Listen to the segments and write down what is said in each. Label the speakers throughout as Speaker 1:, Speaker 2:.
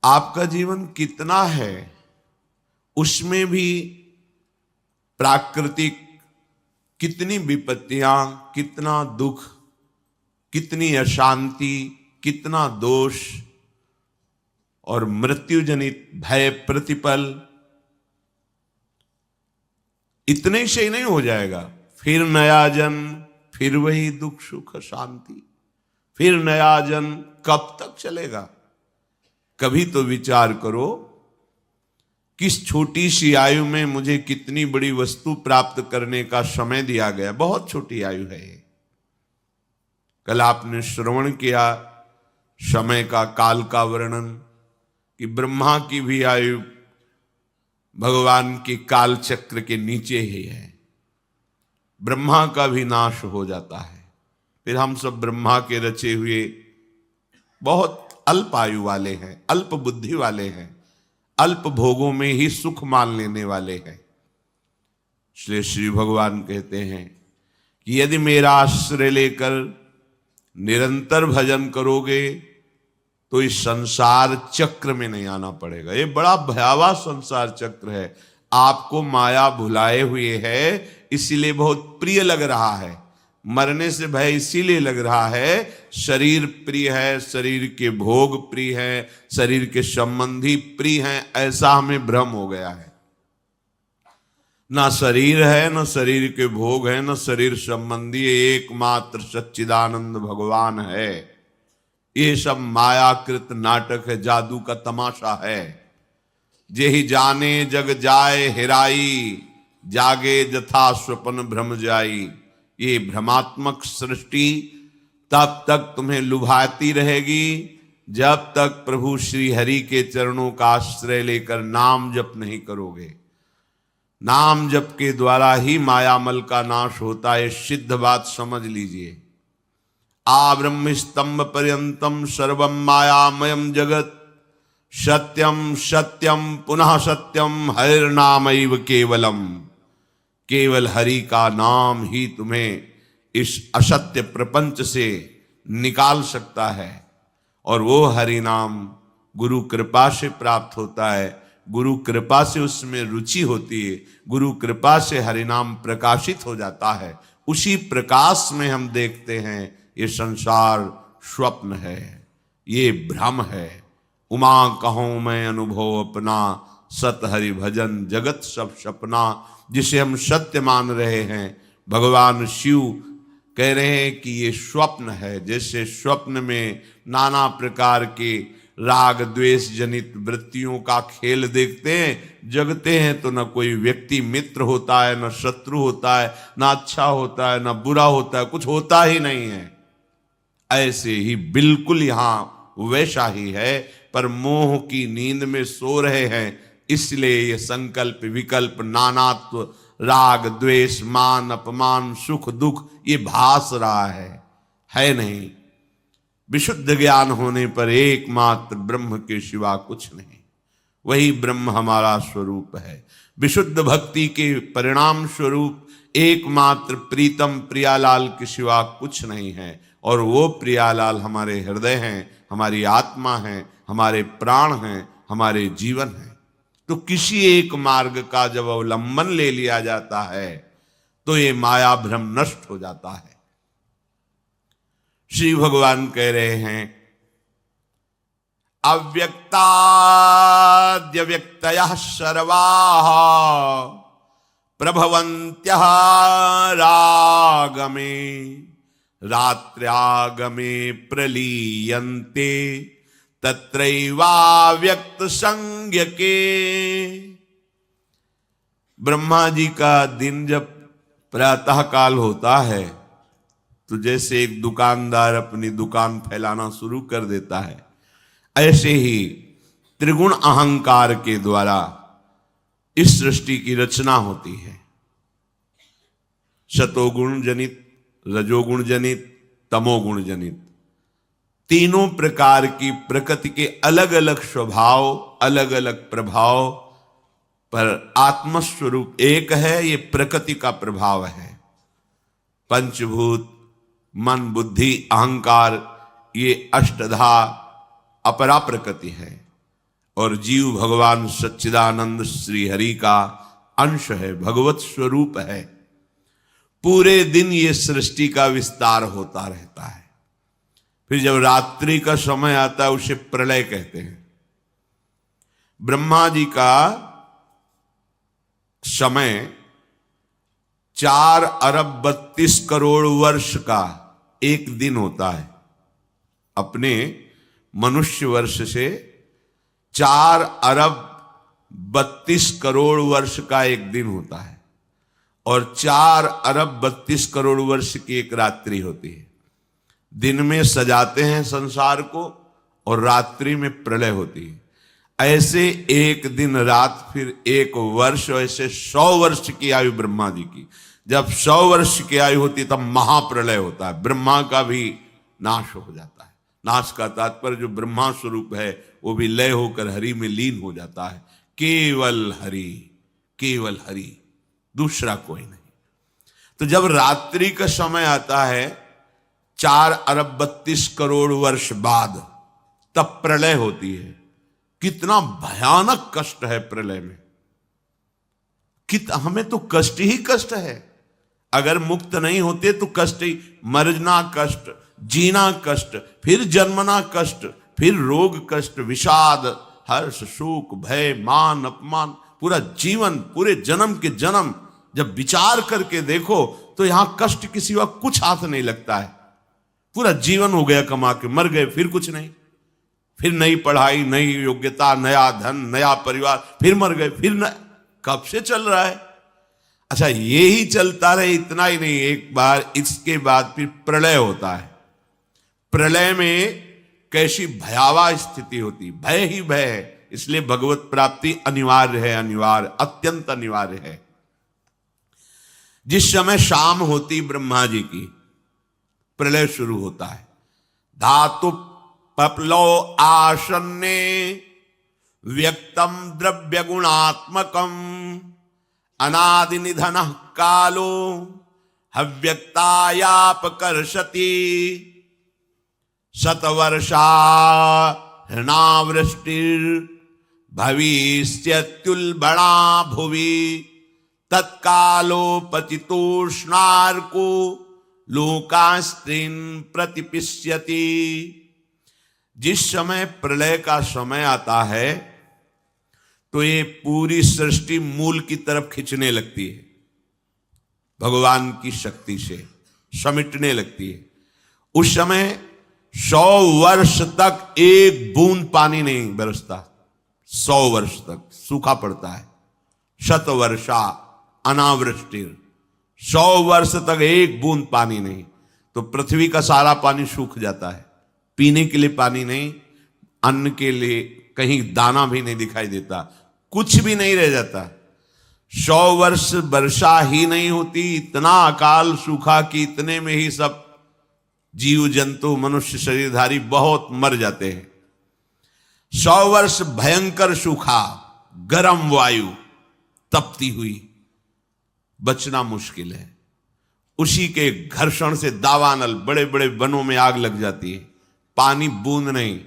Speaker 1: आपका जीवन कितना है, उसमें भी प्राकृतिक कितनी विपत्तियां, कितना दुख, कितनी अशांति, कितना दोष और मृत्यु जनित भय प्रतिपल, इतने से ही नहीं हो जाएगा। फिर नया जन्म, फिर वही दुख सुख शांति, फिर नया जन्म, कब तक चलेगा? कभी तो विचार करो, किस छोटी सी आयु में मुझे कितनी बड़ी वस्तु प्राप्त करने का समय दिया गया। बहुत छोटी आयु है ये। कल आपने श्रवण किया समय का, काल का वर्णन, कि ब्रह्मा की भी आयु भगवान के काल चक्र के नीचे ही है। ब्रह्मा का भी नाश हो जाता है। फिर हम सब ब्रह्मा के रचे हुए बहुत अल्प आयु वाले हैं, अल्प बुद्धि वाले हैं, अल्प भोगों में ही सुख मान लेने वाले हैं। इसलिए श्री भगवान कहते हैं कि यदि मेरा आश्रय लेकर निरंतर भजन करोगे तो इस संसार चक्र में नहीं आना पड़ेगा। ये बड़ा भयावह संसार चक्र है। आपको माया भुलाए हुए है, इसीलिए बहुत प्रिय लग रहा है। मरने से भय इसीलिए लग रहा है, शरीर प्रिय है, शरीर के भोग प्रिय है, शरीर के संबंधी प्रिय हैं, ऐसा हमें भ्रम हो गया है। ना शरीर है, न शरीर के भोग है, न शरीर संबंधी, एकमात्र सच्चिदानंद भगवान है। ये सब मायाकृत नाटक है, जादू का तमाशा है। जेहि जाने जग जाए हेराई, जागे जथा स्वप्न भ्रम जाई। ये भ्रमात्मक सृष्टि तब तक तुम्हें लुभाती रहेगी जब तक प्रभु श्री हरि के चरणों का आश्रय लेकर नाम जप नहीं करोगे। नाम जप के द्वारा ही मायामल का नाश होता है, सिद्ध बात समझ लीजिए। आ ब्रह्म स्तंभ पर्यंतम सर्वम मायामयम जगत, सत्यम सत्यम पुनः सत्यम हरिर्नामैव केवलम। केवल हरि का नाम ही तुम्हें इस असत्य प्रपंच से निकाल सकता है, और वो हरि नाम गुरु कृपा से प्राप्त होता है। गुरु कृपा से उसमें रुचि होती है, गुरु कृपा से हरि नाम प्रकाशित हो जाता है। उसी प्रकाश में हम देखते हैं ये संसार स्वप्न है, ये भ्रम है। उमा कहूं मैं अनुभव अपना, सत हरि भजन जगत सब सपना। जिसे हम सत्य मान रहे हैं, भगवान शिव कह रहे हैं कि ये स्वप्न है। जैसे स्वप्न में नाना प्रकार के राग द्वेष जनित वृत्तियों का खेल देखते हैं, जगते हैं तो न कोई व्यक्ति मित्र होता है, न शत्रु होता है, न अच्छा होता है, न बुरा होता है, कुछ होता ही नहीं है। ऐसे ही बिल्कुल यहां वैसा ही है, पर मोह की नींद में सो रहे हैं, इसलिए ये संकल्प विकल्प नानात्व राग द्वेष मान अपमान सुख दुख ये भास रहा है नहीं। विशुद्ध ज्ञान होने पर एकमात्र ब्रह्म के सिवा कुछ नहीं, वही ब्रह्म हमारा स्वरूप है। विशुद्ध भक्ति के परिणाम स्वरूप एकमात्र प्रीतम प्रियालाल के सिवा कुछ नहीं है, और वो प्रियालाल हमारे हृदय हैं, हमारी आत्मा है, हमारे प्राण हैं, हमारे जीवन हैं। तो किसी एक मार्ग का जब अवलंबन ले लिया जाता है तो ये माया भ्रम नष्ट हो जाता है। श्री भगवान कह रहे हैं अव्यक्ताद्य व्यक्तयः सर्वाः प्रभवन्त्यः रागमे रात्र्यागमे प्रलीयन्ते तत्रैवाव्यक्त संज्ञके। ब्रह्मा जी का दिन जब प्रातः काल होता है तो जैसे एक दुकानदार अपनी दुकान फैलाना शुरू कर देता है, ऐसे ही त्रिगुण अहंकार के द्वारा इस सृष्टि की रचना होती है। सतोगुण जनित, रजोगुण जनित, तमोगुण जनित, तीनों प्रकार की प्रकृति के अलग अलग स्वभाव, अलग अलग प्रभाव, पर आत्मस्वरूप एक है। ये प्रकृति का प्रभाव है। पंचभूत मन बुद्धि अहंकार ये अष्टधा अपरा प्रकृति है। और जीव भगवान सच्चिदानंद श्री हरि का अंश है, भगवत स्वरूप है। पूरे दिन ये सृष्टि का विस्तार होता रहता है। फिर जब रात्रि का समय आता है उसे प्रलय कहते हैं। ब्रह्मा जी का समय 4 अरब 32 करोड़ वर्ष का एक दिन होता है। अपने मनुष्य वर्ष से 4 अरब 32 करोड़ वर्ष का एक दिन होता है और 4 अरब 32 करोड़ वर्ष की एक रात्रि होती है। दिन में सजाते हैं संसार को और रात्रि में प्रलय होती है। ऐसे एक दिन रात फिर एक वर्ष, ऐसे 100 वर्ष की आयु ब्रह्मा जी की। जब 100 वर्ष की आयु होती है तब महाप्रलय होता है, ब्रह्मा का भी नाश हो जाता है। नाश का तात्पर्य जो ब्रह्मा स्वरूप है वो भी लय होकर हरि में लीन हो जाता है। केवल हरि, केवल हरि, दूसरा कोई नहीं। तो जब रात्रि का समय आता है 4 अरब 32 करोड़ वर्ष बाद, तब प्रलय होती है। कितना भयानक कष्ट है प्रलय में। हमें तो कष्ट ही कष्ट है। अगर मुक्त नहीं होते तो कष्ट ही, मरना कष्ट, जीना कष्ट, फिर जन्मना कष्ट, फिर रोग कष्ट, विषाद, हर्ष, शोक, भय, मान, अपमान, पूरा जीवन, पूरे जन्म के जन्म जब विचार करके देखो तो यहां कष्ट के सिवा कुछ हाथ नहीं लगता है। पूरा जीवन हो गया कमा के, मर गए, फिर कुछ नहीं, फिर नई पढ़ाई, नई योग्यता, नया धन, नया परिवार, फिर मर गए, फिर न, कब से चल रहा है। अच्छा, ये ही चलता रहे, इतना ही नहीं, एक बार इसके बाद फिर प्रलय होता है। प्रलय में कैसी भयावह स्थिति होती, भय ही भय है। इसलिए भगवत प्राप्ति अनिवार्य है, अनिवार्य, अत्यंत अनिवार्य है। जिस समय शाम होती ब्रह्मा जी की, प्रलय शुरू होता है। धातु पपलो आसन्ने व्यक्तम द्रव्य गुणात्मकम अनादि निधन कालो हव्यक्तायापकर्षति शतवर्षा हृणावृष्टिर भविष्यत्युल्बणा भुवि तत्कालोपचितोष्णार्को लोकास्त्रीन् प्रतिपिष्यति। जिस समय प्रलय का समय आता है तो ये पूरी सृष्टि मूल की तरफ खिंचने लगती है, भगवान की शक्ति से समिटने लगती है। उस समय 100 वर्ष तक एक बूंद पानी नहीं बरसता, 100 वर्ष तक सूखा पड़ता है। शतवर्षा अनावृष्टि, 100 वर्ष तक एक बूंद पानी नहीं। तो पृथ्वी का सारा पानी सूख जाता है, पीने के लिए पानी नहीं, अन्न के लिए कहीं दाना भी नहीं दिखाई देता, कुछ भी नहीं रह जाता। 100 वर्ष वर्षा ही नहीं होती, इतना अकाल सूखा कि इतने में ही सब जीव जंतु मनुष्य शरीरधारी बहुत मर जाते हैं। 100 वर्ष भयंकर सूखा, गर्म वायु तपती हुई, बचना मुश्किल है। उसी के घर्षण से दावानल, बड़े बड़े वनों में आग लग जाती है। पानी बूंद नहीं,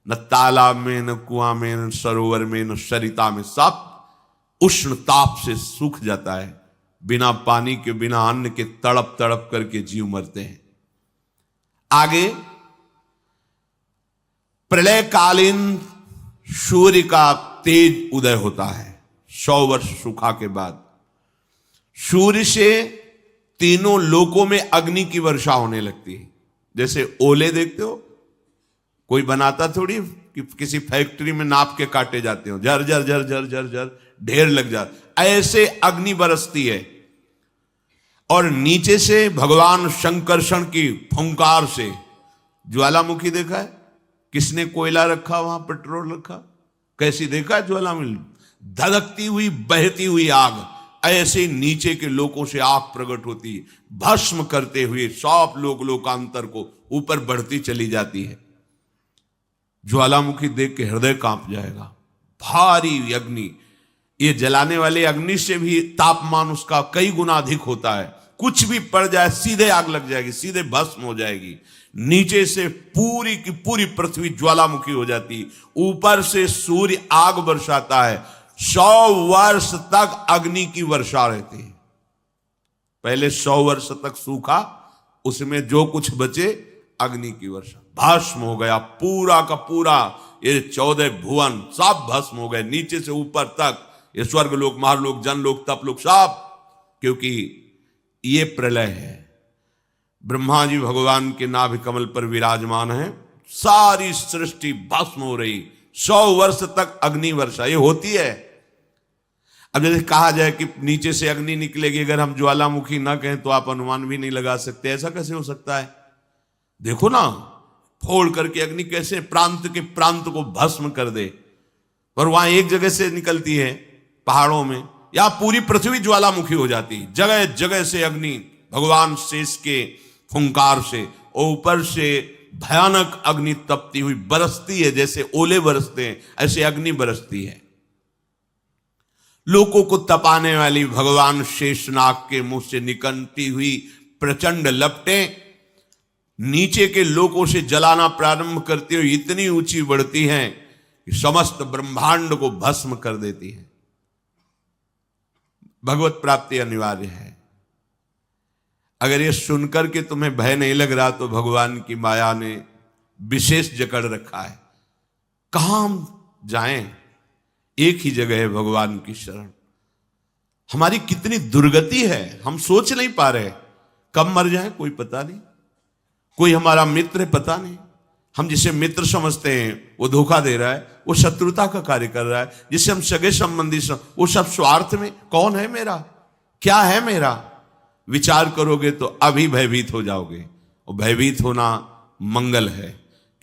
Speaker 1: न तालाब में, न कुआं में, न सरोवर में, न सरिता में, सब उष्ण ताप से सूख जाता है। बिना पानी के, बिना अन्न के तड़प तड़प करके जीव मरते हैं। आगे प्रलय कालीन सूर्य का तेज उदय होता है। 100 वर्ष सूखा के बाद सूर्य से तीनों लोकों में अग्नि की वर्षा होने लगती है। जैसे ओले देखते हो, कोई बनाता थोड़ी कि किसी फैक्ट्री में नाप के काटे जाते हो, झर झर झर झर झर झर ढेर लग जाता, ऐसे अग्नि बरसती है। और नीचे से भगवान शंकरषण की फुंकार से ज्वालामुखी देखा है? किसने कोयला रखा वहां, पेट्रोल रखा, कैसी देखा है ज्वालामुखी? धधकती हुई बहती हुई आग, ऐसे नीचे के लोगों से आग प्रकट होती है, भस्म करते हुए सब लोकांतर को ऊपर बढ़ती चली जाती है। ज्वालामुखी देख के हृदय कांप जाएगा। भारी अग्नि, ये जलाने वाले अग्नि से भी तापमान उसका कई गुना अधिक होता है। कुछ भी पड़ जाए सीधे आग लग जाएगी, सीधे भस्म हो जाएगी। नीचे से पूरी की पूरी पृथ्वी ज्वालामुखी हो जाती, ऊपर से सूर्य आग बरसाता है। 100 वर्ष तक अग्नि की वर्षा रहती है। पहले 100 वर्ष तक सूखा, उसमें जो कुछ बचे अग्नि की वर्षा, भस्म हो गया पूरा का पूरा। ये 14 भुवन सब भस्म हो गए, नीचे से ऊपर तक। ये स्वर्ग लोक, महालोक, जनलोक, तपलोक सब, क्योंकि ये प्रलय है। ब्रह्मा जी भगवान के नाभि कमल पर विराजमान है, सारी सृष्टि भस्म हो रही, 100 वर्ष तक अग्नि वर्षा ये होती है। अब जैसे कहा जाए कि नीचे से अग्नि निकलेगी, अगर हम ज्वालामुखी ना कहें तो आप अनुमान भी नहीं लगा सकते, ऐसा कैसे हो सकता है? देखो ना, फोड़ करके अग्नि कैसे प्रांत के प्रांत को भस्म कर दे। पर वहां एक जगह से निकलती है पहाड़ों में, या पूरी पृथ्वी ज्वालामुखी हो जाती, जगह जगह से अग्नि भगवान शेष के फुंकार से, और ऊपर से भयानक अग्नि तपती हुई बरसती है। जैसे ओले बरसते हैं ऐसे अग्नि बरसती है। लोगों को तपाने वाली भगवान शेषनाग के मुंह से निकलती हुई प्रचंड लपटें नीचे के लोगों से जलाना प्रारंभ करती हुई इतनी ऊंची बढ़ती हैं कि समस्त ब्रह्मांड को भस्म कर देती है। भगवत प्राप्ति अनिवार्य है। अगर ये सुनकर के तुम्हें भय नहीं लग रहा तो भगवान की माया ने विशेष जकड़ रखा है। कहां हम जाएं? एक ही जगह है भगवान की शरण। हमारी कितनी दुर्गति है, हम सोच नहीं पा रहे। कब मर जाए कोई पता नहीं, कोई हमारा मित्र है पता नहीं। हम जिसे मित्र समझते हैं वो धोखा दे रहा है, वो शत्रुता का कार्य कर रहा है। जिसे हम सगे संबंधी वो सब स्वार्थ में। कौन है मेरा, क्या है मेरा? विचार करोगे तो अभी भयभीत हो जाओगे, और भयभीत होना मंगल है।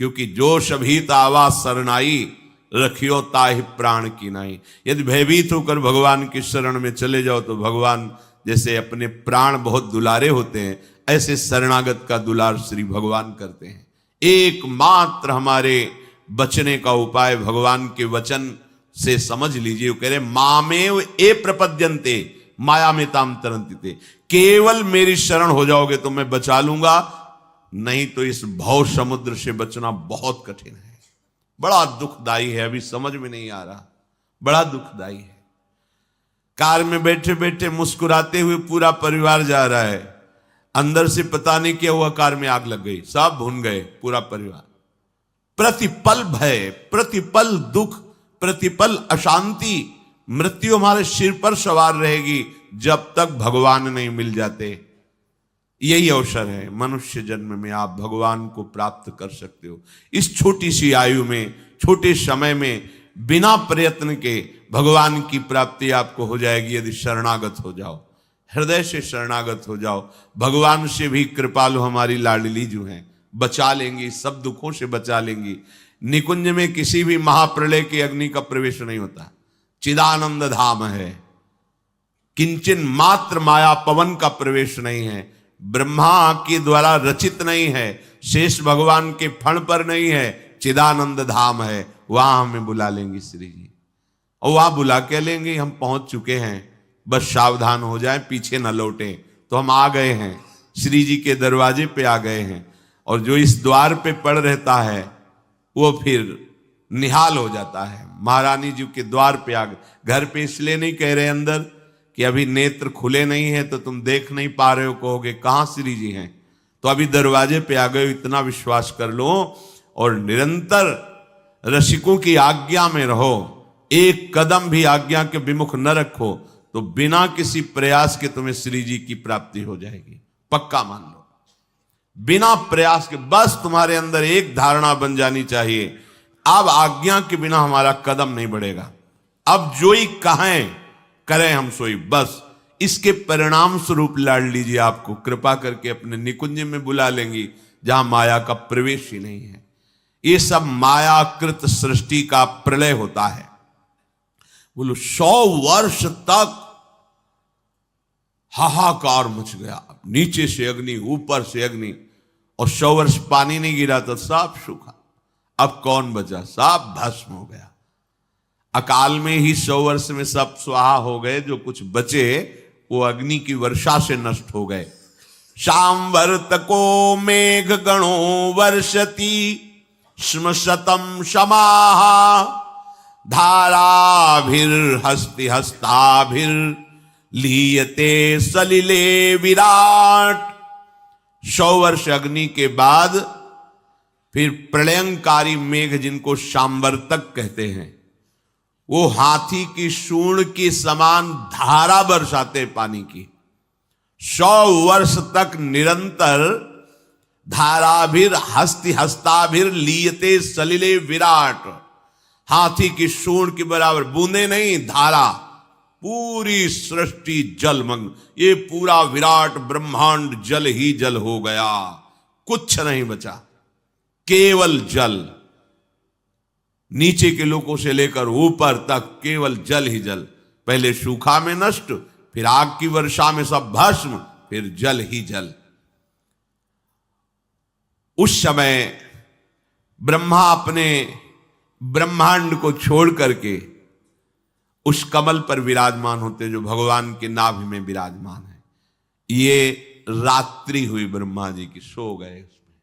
Speaker 1: क्योंकि जो शभीत आवा शरणाई, रखियो ताहि प्राण की नाई। यदि भयभीत होकर भगवान की शरण में चले जाओ तो भगवान जैसे अपने प्राण बहुत दुलारे होते हैं, ऐसे शरणागत का दुलार श्री भगवान करते हैं। एकमात्र हमारे बचने का उपाय भगवान के वचन से समझ लीजिए। वो कह रहे मामेव ए प्रपद्यन्ते माया में ताम तरंती। केवल मेरी शरण हो जाओगे तो मैं बचा लूंगा, नहीं तो इस भव समुद्र से बचना बहुत कठिन है। बड़ा दुखदाई है, अभी समझ में नहीं आ रहा, बड़ा दुखदाई है। कार में बैठे बैठे मुस्कुराते हुए पूरा परिवार जा रहा है, अंदर से पता नहीं क्या हुआ, कार में आग लग गई, सब भुन गए पूरा परिवार। प्रतिपल भय, प्रतिपल दुख, प्रतिपल अशांति, मृत्यु हमारे सिर पर सवार रहेगी जब तक भगवान नहीं मिल जाते। यही अवसर है, मनुष्य जन्म में आप भगवान को प्राप्त कर सकते हो। इस छोटी सी आयु में, छोटे समय में, बिना प्रयत्न के भगवान की प्राप्ति आपको हो जाएगी यदि शरणागत हो जाओ, हृदय से शरणागत हो जाओ। भगवान से भी कृपालु हमारी लाडली जो हैं, बचा लेंगी, सब दुखों से बचा लेंगी। निकुंज में किसी भी महाप्रलय की अग्नि का प्रवेश नहीं होता, चिदानंद धाम है। किंचन मात्र माया पवन का प्रवेश नहीं है, ब्रह्मा के द्वारा रचित नहीं है, शेष भगवान के फण पर नहीं है, चिदानंद धाम है। वहां हमें बुला लेंगी श्री जी, और वहां बुला के लेंगे। हम पहुंच चुके हैं, बस सावधान हो जाए, पीछे न लौटे। तो हम आ गए हैं, श्री जी के दरवाजे पे आ गए हैं। और जो इस द्वार पे पड़ रहता है वो फिर निहाल हो जाता है। महारानी जी के द्वार पे आ गए। घर पे इसलिए नहीं कह रहे अंदर कि अभी नेत्र खुले नहीं है तो तुम देख नहीं पा रहे हो, कहोगे कहां श्री जी हैं। तो अभी दरवाजे पे आ गए, इतना विश्वास कर लो। और निरंतर रसिकों की आज्ञा में रहो, एक कदम भी आज्ञा के विमुख न रखो, तो बिना किसी प्रयास के तुम्हें श्री जी की प्राप्ति हो जाएगी, पक्का मान लो। बिना प्रयास के, बस तुम्हारे अंदर एक धारणा बन जानी चाहिए, अब आज्ञा के बिना हमारा कदम नहीं बढ़ेगा। अब जो ही कहें करें हम सोई, बस इसके परिणाम स्वरूप लाड लीजिए आपको कृपा करके अपने निकुंज में बुला लेंगी, जहां माया का प्रवेश ही नहीं है। ये सब मायाकृत सृष्टि का प्रलय होता है। बोलो 100 वर्ष तक हाहाकार मच गया, नीचे से अग्नि, ऊपर से अग्नि, और 100 वर्ष पानी नहीं गिरा तो सब सूखा। अब कौन बचा? सब भस्म हो गया। अकाल में ही 100 वर्ष में सब स्वाहा हो गए, जो कुछ बचे वो अग्नि की वर्षा से नष्ट हो गए। शांवर्तको मेघ गणो वर्षति स्म शतम समाः धाराभिर्हस्ति हस्ताभिर लीयते सलिले विराट। 100 वर्ष अग्नि के बाद फिर प्रलयंकारी मेघ, जिनको शांवर्तक कहते हैं, वो हाथी की सूंड के समान धारा बरसाते पानी की। 100 वर्ष तक निरंतर धाराभिर हस्ति हस्ताभिर लीयते सलिले विराट, हाथी की सूंड के बराबर बूंदे नहीं, धारा, पूरी सृष्टि जलमग्न। ये पूरा विराट ब्रह्मांड जल ही जल हो गया, कुछ नहीं बचा, केवल जल। नीचे के लोगों से लेकर ऊपर तक केवल जल ही जल। पहले सूखा में नष्ट, फिर आग की वर्षा में सब भस्म, फिर जल ही जल। उस समय ब्रह्मा अपने ब्रह्मांड को छोड़ करके उस कमल पर विराजमान होते जो भगवान के नाभि में विराजमान है। ये रात्रि हुई ब्रह्मा जी की, सो गए, उसमें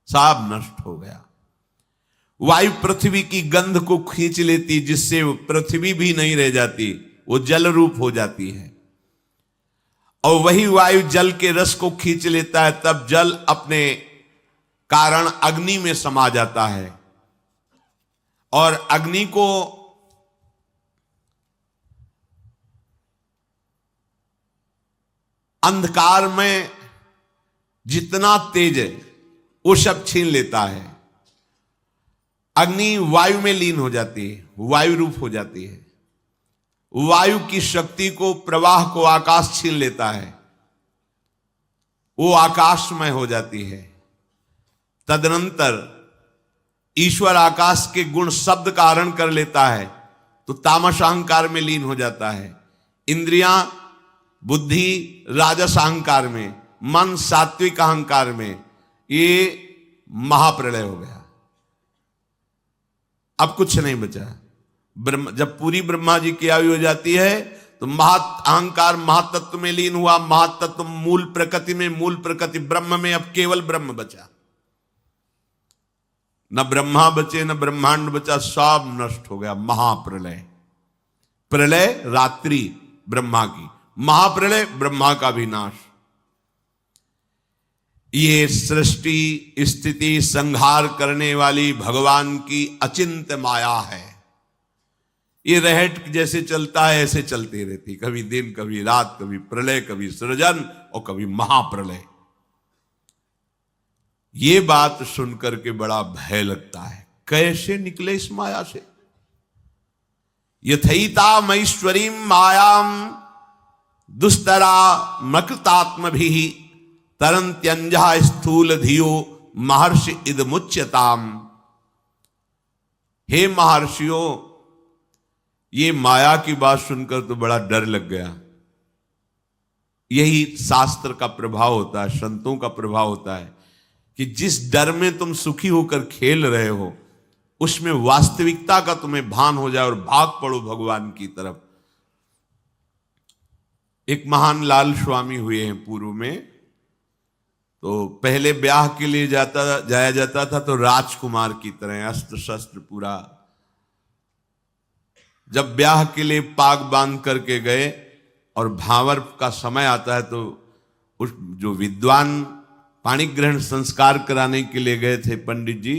Speaker 1: सब नष्ट हो गया। वायु पृथ्वी की गंध को खींच लेती, जिससे पृथ्वी भी नहीं रह जाती, वो जल रूप हो जाती है। और वही वायु जल के रस को खींच लेता है, तब जल अपने कारण अग्नि में समा जाता है और अग्नि को अंधकार में जितना तेज है वो सब छीन लेता है। अग्नि वायु में लीन हो जाती है, वायु रूप हो जाती है। वायु की शक्ति को, प्रवाह को आकाश छीन लेता है, वो आकाशमय हो जाती है। तदनंतर ईश्वर आकाश के गुण शब्द का हरण कर लेता है, तो तामस अहंकार में लीन हो जाता है। इंद्रियां, बुद्धि राजस अहंकार में, मन सात्विक अहंकार में, ये महाप्रलय हो गया। अब कुछ नहीं बचा। जब पूरी ब्रह्मा जी की आयु हो जाती है तो अहंकार महातत्व में लीन हुआ। महातत्व मूल प्रकृति में, मूल प्रकृति ब्रह्म में, अब केवल ब्रह्म बचा। न ब्रह्मा बचे, न ब्रह्मांड बचा, सब नष्ट हो गया। महाप्रलय, प्रलय रात्रि ब्रह्मा की, महाप्रलय ब्रह्मा का विनाश। ये सृष्टि स्थिति संहार करने वाली भगवान की अचिंत्य माया है। ये रहट जैसे चलता है ऐसे चलती रहती, कभी दिन कभी रात, कभी प्रलय, कभी सृजन और कभी महाप्रलय। ये बात सुनकर के बड़ा भय लगता है, कैसे निकले इस माया से। यथैता मईश्वरीम मायाम दुस्तरा मकृतात्म भी तरंत्यंजा स्थूल धियो महर्षि इदमुच्यताम। हे महर्षियों, ये माया की बात सुनकर तो बड़ा डर लग गया। यही शास्त्र का प्रभाव होता है, संतों का प्रभाव होता है कि जिस डर में तुम सुखी होकर खेल रहे हो, उसमें वास्तविकता का तुम्हें भान हो जाए और भाग पड़ो भगवान की तरफ। एक महान लाल स्वामी हुए हैं पूर्व में, तो पहले ब्याह के लिए जाया जाता था तो राजकुमार की तरह अस्त्र शस्त्र पूरा। जब ब्याह के लिए पाग बांध करके गए और भावर का समय आता है तो उस जो विद्वान पाणी ग्रहण संस्कार कराने के लिए गए थे पंडित जी,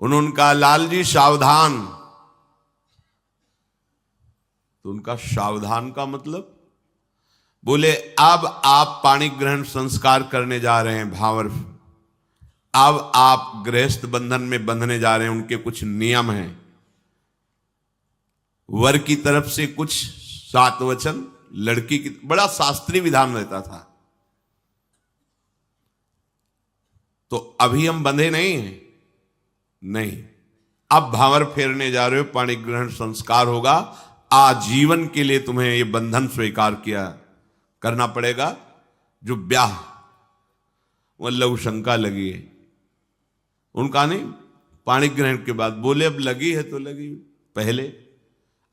Speaker 1: उन्होंने कहा लाल जी सावधान। तो उनका सावधान का मतलब, बोले अब आप पाणी ग्रहण संस्कार करने जा रहे हैं भावर, अब आप गृहस्थ बंधन में बंधने जा रहे हैं, उनके कुछ नियम हैं। वर की तरफ से कुछ 7 वचन, लड़की की, बड़ा शास्त्रीय विधान रहता था। तो अभी हम बंधे नहीं हैं, नहीं, अब भावर फेरने जा रहे हो, पाणी ग्रहण संस्कार होगा, आजीवन के लिए तुम्हें ये बंधन स्वीकार किया करना पड़ेगा। जो ब्याह, वो लघु शंका लगी है, उनका नहीं, पाणी ग्रहण के बाद बोले अब लगी है तो लगी। पहले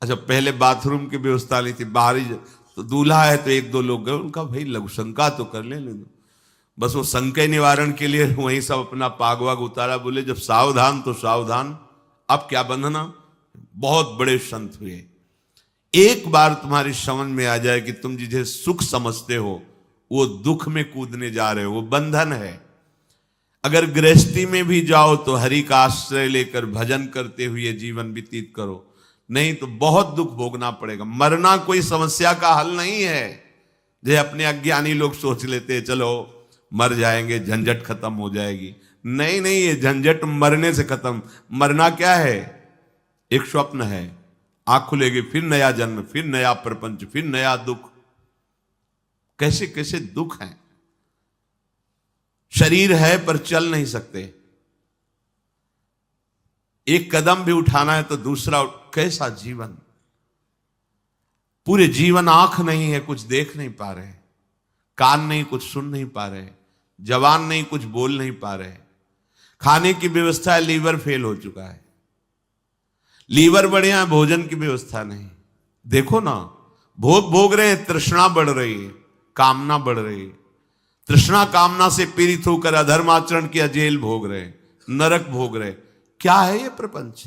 Speaker 1: अच्छा, पहले बाथरूम की व्यवस्था नहीं थी, बाहरी तो दूल्हा है तो 1-2 लोग गए, उनका भाई लघु शंका तो कर ले दो। बस वो संकय निवारण के लिए वहीं सब अपना पाग वाग उतारा, बोले जब सावधान तो सावधान, अब क्या बंधना। बहुत बड़े संत हुए। एक बार तुम्हारी समझ में आ जाए कि तुम जिसे सुख समझते हो वो दुख में कूदने जा रहे हो, वो बंधन है। अगर गृहस्थी में भी जाओ तो हरि का आश्रय लेकर भजन करते हुए जीवन व्यतीत करो, नहीं तो बहुत दुख भोगना पड़ेगा। मरना कोई समस्या का हल नहीं है। जैसे अपने अज्ञानी लोग सोच लेते हैं चलो मर जाएंगे, झंझट खत्म हो जाएगी। नहीं नहीं, ये झंझट मरने से खत्म। मरना क्या है? एक स्वप्न है, आंख खुलेगी फिर नया जन्म, फिर नया प्रपंच, फिर नया दुख। कैसे कैसे दुख हैं। शरीर है पर चल नहीं सकते, एक कदम भी उठाना है तो दूसरा। कैसा जीवन। पूरे जीवन आंख नहीं है, कुछ देख नहीं पा रहे, कान नहीं, कुछ सुन नहीं पा रहे, जवान नहीं, कुछ बोल नहीं पा रहे। खाने की व्यवस्था है, लीवर फेल हो चुका है। लीवर बढ़िया है, भोजन की व्यवस्था नहीं। देखो ना, भोग भोग रहे हैं, तृष्णा बढ़ रही है, कामना बढ़ रही है। तृष्णा कामना से पीड़ित होकर अधर्म आचरण किया, जेल भोग रहे, नरक भोग रहे। क्या है ये प्रपंच?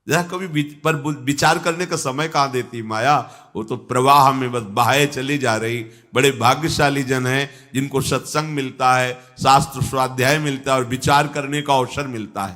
Speaker 1: जरा कभी पर विचार करने का समय कहां देती माया। वो तो प्रवाह में बस बहाए चली जा रही। बड़े भाग्यशाली जन हैं जिनको सत्संग मिलता है, शास्त्र स्वाध्याय मिलता है और विचार करने का अवसर मिलता है।